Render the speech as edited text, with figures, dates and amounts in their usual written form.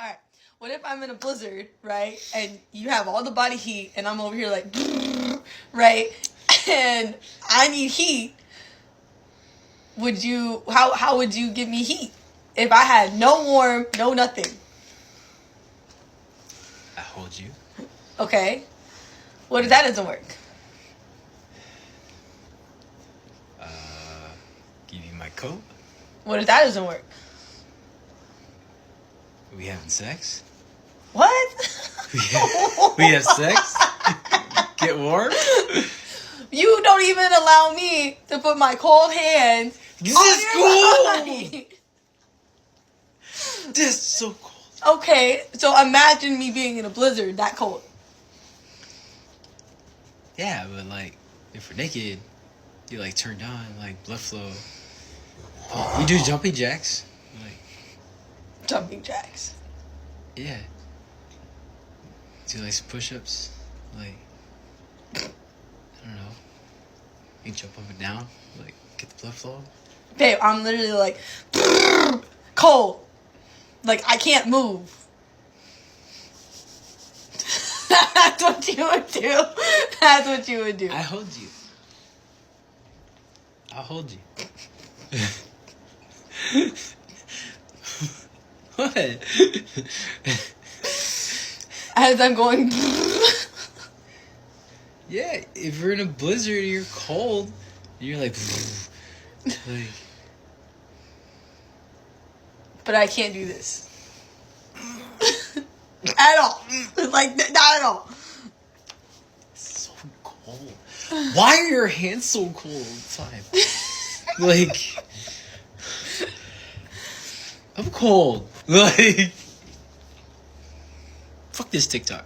All right. What if I'm in a blizzard, right? And you have all the body heat, and I'm over here like, right? And I need heat. Would you? How would you give me heat if I had no warm, no nothing? I hold you. Okay. What if that doesn't work? Give you my coat. What if that doesn't work? We having sex? What? We have sex? Get warm? You don't even allow me to put my cold hands This on is your cool. body. This is so cold. Okay, so imagine me being in a blizzard that cold. Yeah, but like, if we're naked, you like turned on, like blood flow. Oh, we do jumping jacks. Like, Jumping jacks. yeah. Do like some push-ups. Like, I don't know. You can jump up and down. Like, get the blood flow. Babe, I'm literally like, cold. Like, I can't move. That's what you would do. That's what you would do. I hold you. I'll hold you. What? As I'm going, Yeah, if you're in a blizzard and you're cold, you're like, but I can't do this. At all. Like, not at all. it's so cold. Why are your hands so cold all the time? Like, I'm cold. Like, fuck this TikTok.